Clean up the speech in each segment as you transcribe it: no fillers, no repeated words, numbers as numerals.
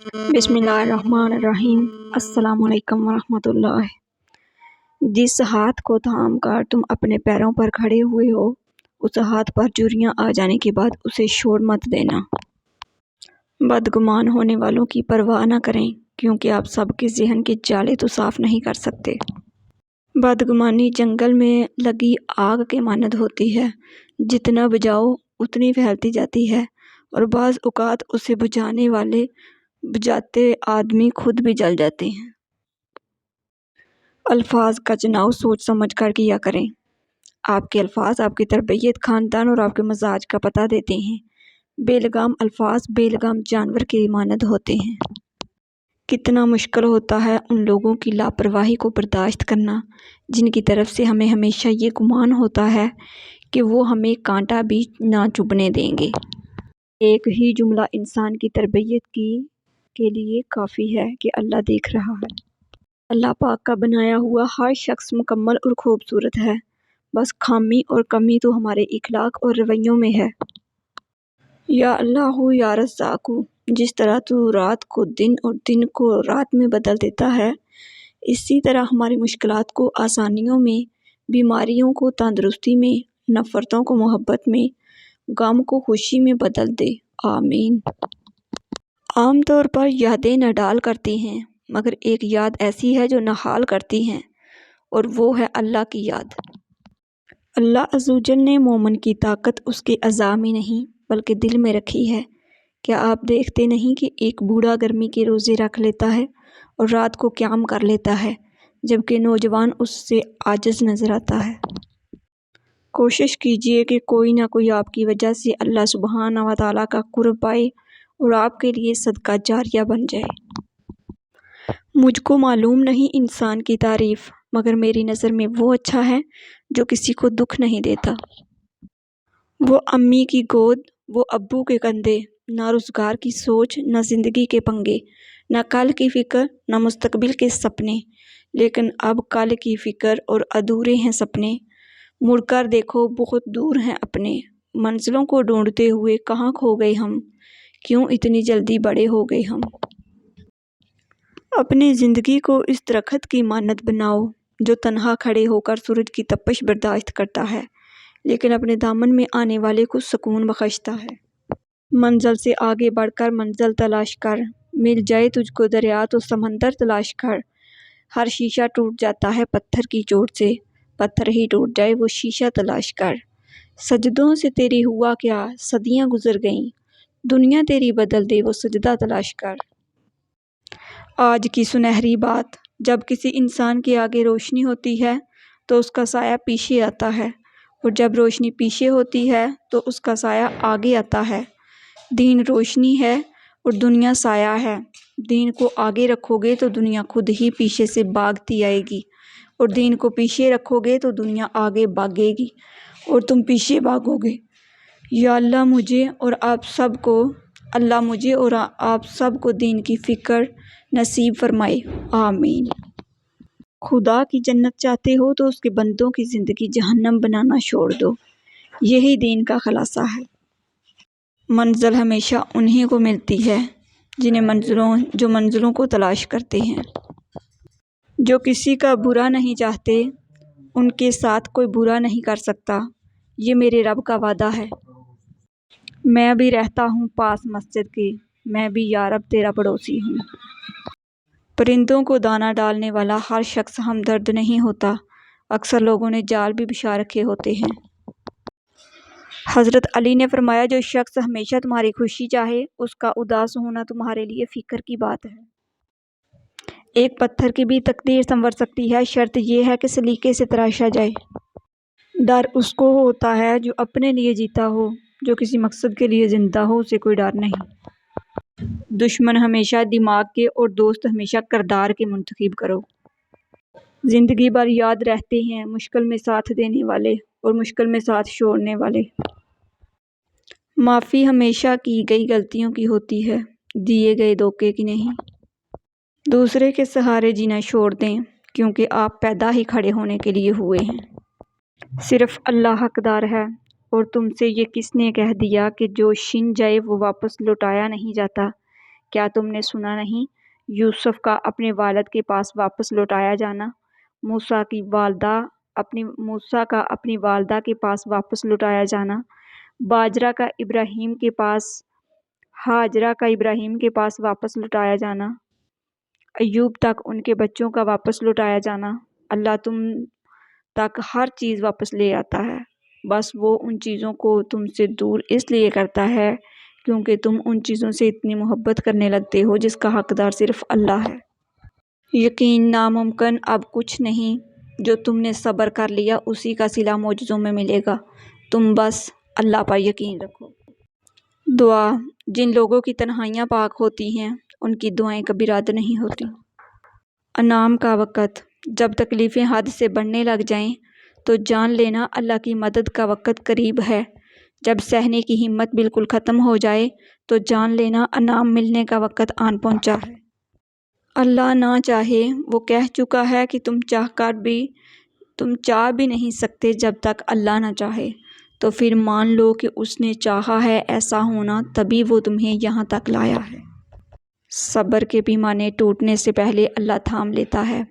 بسم اللہ الرحمن الرحیم۔ السلام علیکم ورحمۃ اللہ۔ جس ہاتھ کو تھام کر تم اپنے پیروں پر کھڑے ہوئے ہو، اس ہاتھ پر جھریاں آ جانے کے بعد اسے چھوڑ مت دینا۔ بدگمان ہونے والوں کی پرواہ نہ کریں، کیونکہ آپ سب کے ذہن کے جالے تو صاف نہیں کر سکتے۔ بدگمانی جنگل میں لگی آگ کے مانند ہوتی ہے، جتنا بجھاؤ اتنی پھیلتی جاتی ہے، اور بعض اوقات اسے بجھاتے آدمی خود بھی جل جاتے ہیں۔ الفاظ کا چناؤ سوچ سمجھ کر کیا کریں۔ آپ کے الفاظ آپ کی تربیت، خاندان اور آپ کے مزاج کا پتہ دیتے ہیں۔ بے لگام الفاظ بے لگام جانور کی مانند ہوتے ہیں۔ کتنا مشکل ہوتا ہے ان لوگوں کی لاپرواہی کو برداشت کرنا جن کی طرف سے ہمیں ہمیشہ یہ گمان ہوتا ہے کہ وہ ہمیں کانٹا بھی نہ چبھنے دیں گے۔ ایک ہی جملہ انسان کی تربیت کے لیے کافی ہے کہ اللہ دیکھ رہا ہے۔ اللہ پاک کا بنایا ہوا ہر شخص مکمل اور خوبصورت ہے، بس خامی اور کمی تو ہمارے اخلاق اور رویوں میں ہے۔ یا اللہ یا رزاق، جس طرح تو رات کو دن اور دن کو رات میں بدل دیتا ہے، اسی طرح ہماری مشکلات کو آسانیوں میں، بیماریوں کو تندرستی میں، نفرتوں کو محبت میں، غم کو خوشی میں بدل دے، آمین۔ عام طور پر یادیں نڈال کرتی ہیں، مگر ایک یاد ایسی ہے جو نحال کرتی ہے، اور وہ ہے اللہ کی یاد۔ اللہ عز و جل نے مومن کی طاقت اس کے اعضاء میں نہیں بلکہ دل میں رکھی ہے۔ کیا آپ دیکھتے نہیں کہ ایک بوڑھا گرمی کے روزے رکھ لیتا ہے اور رات کو قیام کر لیتا ہے، جبکہ نوجوان اس سے عاجز نظر آتا ہے؟ کوشش کیجئے کہ کوئی نہ کوئی آپ کی وجہ سے اللہ سبحانہ و تعالیٰ کا قرب پائے اور آپ کے لیے صدقہ جاریہ بن جائے۔ مجھ کو معلوم نہیں انسان کی تعریف، مگر میری نظر میں وہ اچھا ہے جو کسی کو دکھ نہیں دیتا۔ وہ امی کی گود، وہ ابو کے کندھے، نہ روزگار کی سوچ، نہ زندگی کے پنگے، نہ کل کی فکر، نہ مستقبل کے سپنے، لیکن اب کل کی فکر اور ادھورے ہیں سپنے۔ مڑ کر دیکھو بہت دور ہیں اپنے، منزلوں کو ڈھونڈتے ہوئے کہاں کھو گئے ہم، کیوں اتنی جلدی بڑے ہو گئے ہم۔ اپنی زندگی کو اس درخت کی مانند بناؤ جو تنہا کھڑے ہو کر سورج کی تپش برداشت کرتا ہے، لیکن اپنے دامن میں آنے والے کو سکون بخشتا ہے۔ منزل سے آگے بڑھ کر منزل تلاش کر، مل جائے تجھ کو دریا تو سمندر تلاش کر۔ ہر شیشہ ٹوٹ جاتا ہے پتھر کی چوٹ سے، پتھر ہی ٹوٹ جائے وہ شیشہ تلاش کر۔ سجدوں سے تیری ہوا کیا، صدیاں گزر گئیں، دنیا تیری بدل دے وہ سجدہ تلاش کر۔ آج کی سنہری بات، جب کسی انسان کے آگے روشنی ہوتی ہے تو اس کا سایہ پیچھے آتا ہے، اور جب روشنی پیچھے ہوتی ہے تو اس کا سایہ آگے آتا ہے۔ دین روشنی ہے اور دنیا سایہ ہے۔ دین کو آگے رکھو گے تو دنیا خود ہی پیچھے سے بھاگتی آئے گی، اور دین کو پیچھے رکھو گے تو دنیا آگے بھاگے گی اور تم پیچھے بھاگو گے۔ یا اللہ مجھے اور آپ سب کو دین کی فکر نصیب فرمائے، آمین۔ خدا کی جنت چاہتے ہو تو اس کے بندوں کی زندگی جہنم بنانا چھوڑ دو، یہی دین کا خلاصہ ہے۔ منزل ہمیشہ انہی کو ملتی ہے جو منزلوں کو تلاش کرتے ہیں۔ جو کسی کا برا نہیں چاہتے، ان کے ساتھ کوئی برا نہیں کر سکتا، یہ میرے رب کا وعدہ ہے۔ میں بھی رہتا ہوں پاس مسجد کے، میں بھی یا رب تیرا پڑوسی ہوں۔ پرندوں کو دانہ ڈالنے والا ہر شخص ہمدرد نہیں ہوتا، اکثر لوگوں نے جال بھی بچھا رکھے ہوتے ہیں۔ حضرت علی نے فرمایا جو شخص ہمیشہ تمہاری خوشی چاہے، اس کا اداس ہونا تمہارے لیے فکر کی بات ہے۔ ایک پتھر کی بھی تقدیر سنور سکتی ہے، شرط یہ ہے کہ سلیقے سے تراشا جائے۔ ڈر اس کو ہوتا ہے جو اپنے لیے جیتا ہو، جو کسی مقصد کے لیے زندہ ہو اسے کوئی ڈر نہیں۔ دشمن ہمیشہ دماغ کے اور دوست ہمیشہ کردار کے منتخب کرو۔ زندگی بھر یاد رہتے ہیں مشکل میں ساتھ دینے والے اور مشکل میں ساتھ چھوڑنے والے۔ معافی ہمیشہ کی گئی غلطیوں کی ہوتی ہے، دیے گئے دھوکے کی نہیں۔ دوسرے کے سہارے جینا چھوڑ دیں، کیونکہ آپ پیدا ہی کھڑے ہونے کے لیے ہوئے ہیں۔ صرف اللہ حقدار ہے، اور تم سے یہ کس نے کہہ دیا کہ جو چھن جائے وہ واپس لوٹایا نہیں جاتا؟ کیا تم نے سنا نہیں یوسف کا اپنے والد کے پاس واپس لوٹایا جانا، موسیٰ کا اپنی والدہ کے پاس واپس لوٹایا جانا، ہاجرہ کا ابراہیم کے پاس واپس لوٹایا جانا، ایوب تک ان کے بچوں کا واپس لوٹایا جانا۔ اللہ تم تک ہر چیز واپس لے آتا ہے، بس وہ ان چیزوں کو تم سے دور اس لیے کرتا ہے کیونکہ تم ان چیزوں سے اتنی محبت کرنے لگتے ہو جس کا حقدار صرف اللہ ہے۔ یقین ناممکن اب کچھ نہیں، جو تم نے صبر کر لیا اسی کا صلہ معجزوں میں ملے گا، تم بس اللہ پر یقین رکھو۔ دعا۔ جن لوگوں کی تنہائیاں پاک ہوتی ہیں ان کی دعائیں کبھی رد نہیں ہوتی۔ انعام کا وقت۔ جب تکلیفیں حد سے بڑھنے لگ جائیں تو جان لینا اللہ کی مدد کا وقت قریب ہے، جب سہنے کی ہمت بالکل ختم ہو جائے تو جان لینا انعام ملنے کا وقت آن پہنچا ہے۔ اللہ نہ چاہے وہ کہہ چکا ہے کہ تم چاہ بھی نہیں سکتے جب تک اللہ نہ چاہے، تو پھر مان لو کہ اس نے چاہا ہے ایسا ہونا تبھی وہ تمہیں یہاں تک لایا ہے۔ صبر کے پیمانے ٹوٹنے سے پہلے اللہ تھام لیتا ہے،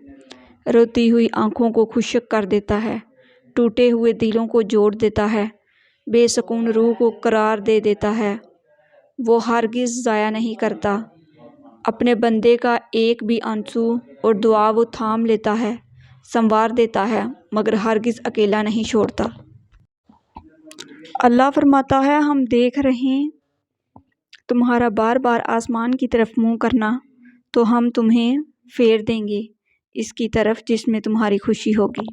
روتی ہوئی آنکھوں کو خشک کر دیتا ہے، ٹوٹے ہوئے دلوں کو جوڑ دیتا ہے، بے سکون روح کو قرار دے دیتا ہے۔ وہ ہرگز ضائع نہیں کرتا اپنے بندے کا ایک بھی آنسو، اور دعا وہ تھام لیتا ہے، سنوار دیتا ہے، مگر ہرگز اکیلا نہیں چھوڑتا۔ اللہ فرماتا ہے ہم دیکھ رہے تمہارا بار بار آسمان کی طرف منہ کرنا تو ہم تمہیں پھیر دیں گے اس کی طرف جس میں تمہاری خوشی ہوگی۔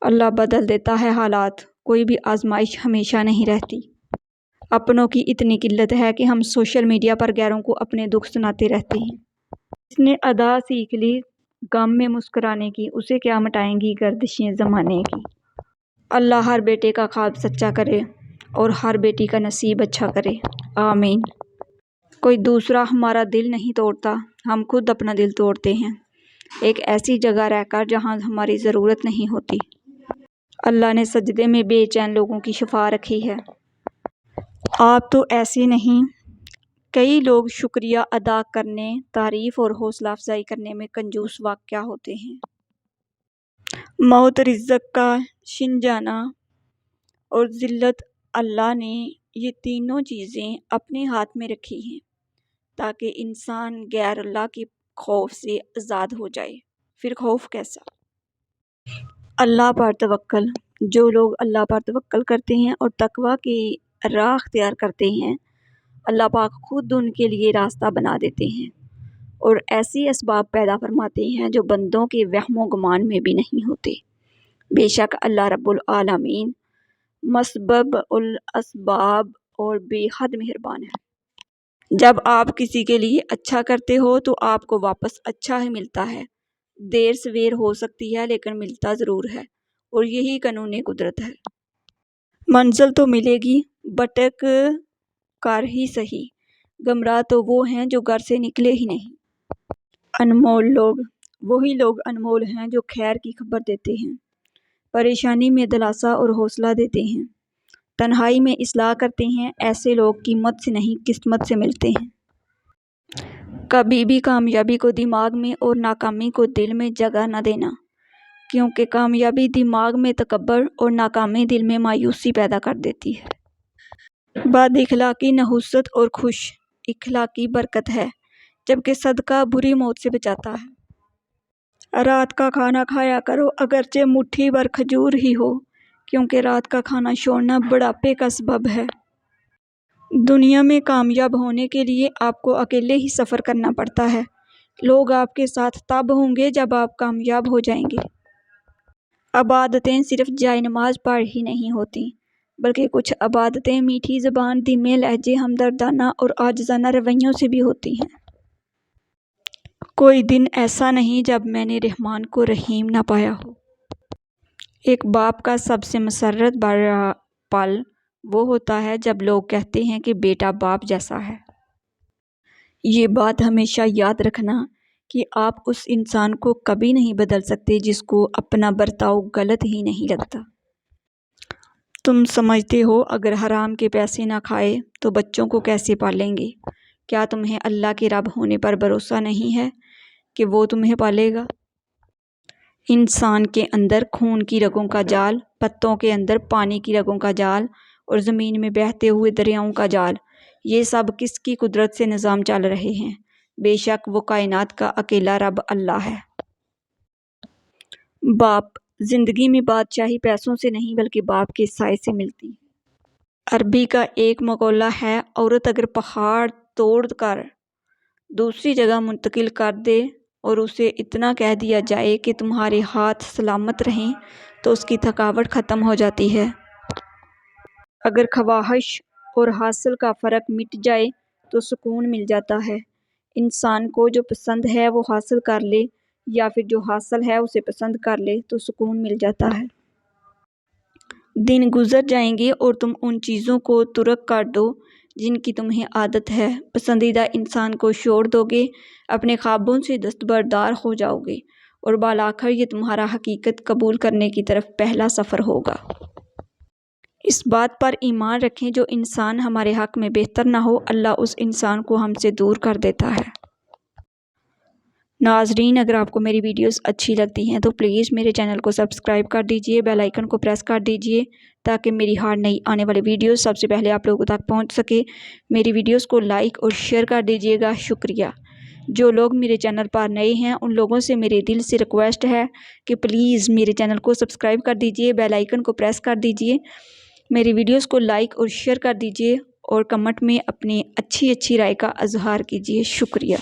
اللہ بدل دیتا ہے حالات، کوئی بھی آزمائش ہمیشہ نہیں رہتی۔ اپنوں کی اتنی قلت ہے کہ ہم سوشل میڈیا پر غیروں کو اپنے دکھ سناتے رہتے ہیں۔ جس نے ادا سیکھ لی غم میں مسکرانے کی اسے کیا مٹائیں گی گردشیں زمانے کی۔ اللہ ہر بیٹے کا خواب سچا کرے اور ہر بیٹی کا نصیب اچھا کرے، آمین۔ کوئی دوسرا ہمارا دل نہیں توڑتا، ہم خود اپنا دل توڑتے ہیں، ایک ایسی جگہ رہ کر جہاں ہماری ضرورت نہیں ہوتی۔ اللہ نے سجدے میں بے چین لوگوں کی شفاء رکھی ہے۔ آپ تو ایسے نہیں، کئی لوگ شکریہ ادا کرنے، تعریف اور حوصلہ افزائی کرنے میں کنجوس واقع ہوتے ہیں۔ موت، رزق کا چھن جانا اور ذلت، اللہ نے یہ تینوں چیزیں اپنے ہاتھ میں رکھی ہیں تاکہ انسان غیر اللہ کے خوف سے آزاد ہو جائے۔ پھر خوف کیسا؟ اللہ پر توکل۔ جو لوگ اللہ پر توکل کرتے ہیں اور تقوی کی راہ اختیار کرتے ہیں، اللہ پاک خود ان کے لیے راستہ بنا دیتے ہیں اور ایسی اسباب پیدا فرماتے ہیں جو بندوں کے وہم و گمان میں بھی نہیں ہوتے۔ بے شک اللہ رب العالمین مسبب الاسباب اور بے حد مہربان ہے۔ جب آپ کسی کے لیے اچھا کرتے ہو تو آپ کو واپس اچھا ہی ملتا ہے، دیر سویر ہو سکتی ہے لیکن ملتا ضرور ہے، اور یہی قانون قدرت ہے۔ منزل تو ملے گی، بھٹک کر ہی سہی، گمراہ تو وہ ہیں جو گھر سے نکلے ہی نہیں۔ انمول لوگ وہی لوگ انمول ہیں جو خیر کی خبر دیتے ہیں، پریشانی میں دلاسا اور حوصلہ دیتے ہیں، تنہائی میں اصلاح کرتے ہیں۔ ایسے لوگ قیمت سے نہیں قسمت سے ملتے ہیں۔ کبھی بھی کامیابی کو دماغ میں اور ناکامی کو دل میں جگہ نہ دینا، کیونکہ کامیابی دماغ میں تکبر اور ناکامی دل میں مایوسی پیدا کر دیتی ہے۔ بد اخلاقی نحوست اور خوش اخلاقی برکت ہے، جبکہ صدقہ بری موت سے بچاتا ہے۔ رات کا کھانا کھایا کرو اگرچہ مٹھی بھر کھجور ہی ہو، کیونکہ رات کا کھانا چھوڑنا بڑھاپے کا سبب ہے۔ دنیا میں کامیاب ہونے کے لیے آپ کو اکیلے ہی سفر کرنا پڑتا ہے، لوگ آپ کے ساتھ تب ہوں گے جب آپ کامیاب ہو جائیں گے۔ عبادتیں صرف جائے نماز پر ہی نہیں ہوتی، بلکہ کچھ عبادتیں میٹھی زبان، دھیمے لہجے، ہمدردانہ اور عاجزانہ رویوں سے بھی ہوتی ہیں۔ کوئی دن ایسا نہیں جب میں نے رحمان کو رحیم نہ پایا ہو۔ ایک باپ کا سب سے مسرت بھرا پل وہ ہوتا ہے جب لوگ کہتے ہیں کہ بیٹا باپ جیسا ہے۔ یہ بات ہمیشہ یاد رکھنا کہ آپ اس انسان کو کبھی نہیں بدل سکتے جس کو اپنا برتاؤ غلط ہی نہیں لگتا۔ تم سمجھتے ہو اگر حرام کے پیسے نہ کھائے تو بچوں کو کیسے پالیں گے؟ کیا تمہیں اللہ کے رب ہونے پر بھروسہ نہیں ہے کہ وہ تمہیں پالے گا؟ انسان کے اندر خون کی رگوں کا جال، پتوں کے اندر پانی کی رگوں کا جال اور زمین میں بہتے ہوئے دریاؤں کا جال، یہ سب کس کی قدرت سے نظام چل رہے ہیں؟ بے شک وہ کائنات کا اکیلا رب اللہ ہے۔ باپ، زندگی میں بادشاہی پیسوں سے نہیں بلکہ باپ کے سائے سے ملتی ہے۔ عربی کا ایک مقولہ ہے، عورت اگر پہاڑ توڑ کر دوسری جگہ منتقل کر دے اور اسے اتنا کہہ دیا جائے کہ تمہارے ہاتھ سلامت رہیں تو اس کی تھکاوٹ ختم ہو جاتی ہے۔ اگر خواہش اور حاصل کا فرق مٹ جائے تو سکون مل جاتا ہے۔ انسان کو جو پسند ہے وہ حاصل کر لے یا پھر جو حاصل ہے اسے پسند کر لے تو سکون مل جاتا ہے۔ دن گزر جائیں گے اور تم ان چیزوں کو ترک کر دو جن کی تمہیں عادت ہے، پسندیدہ انسان کو چھوڑ دو گے، اپنے خوابوں سے دستبردار ہو جاؤ گے اور بالآخر یہ تمہارا حقیقت قبول کرنے کی طرف پہلا سفر ہوگا۔ اس بات پر ایمان رکھیں جو انسان ہمارے حق میں بہتر نہ ہو، اللہ اس انسان کو ہم سے دور کر دیتا ہے۔ ناظرین، اگر آپ کو میری ویڈیوز اچھی لگتی ہیں تو پلیز میرے چینل کو سبسکرائب کر دیجئے، بیل آئیکن کو پریس کر دیجئے تاکہ میری ہر نئی آنے والی ویڈیوز سب سے پہلے آپ لوگوں تک پہنچ سکے۔ میری ویڈیوز کو لائک اور شیئر کر دیجئے گا، شکریہ۔ جو لوگ میرے چینل پر نئے ہیں ان لوگوں سے میرے دل سے ریکویسٹ ہے کہ پلیز میرے چینل کو سبسکرائب کر دیجئے، بیل آئیکن کو پریس کر دیجئے، میری ویڈیوز کو لائک اور شیئر کر دیجئے اور کمنٹ میں اپنی اچھی رائے کا اظہار کیجئے، شکریہ۔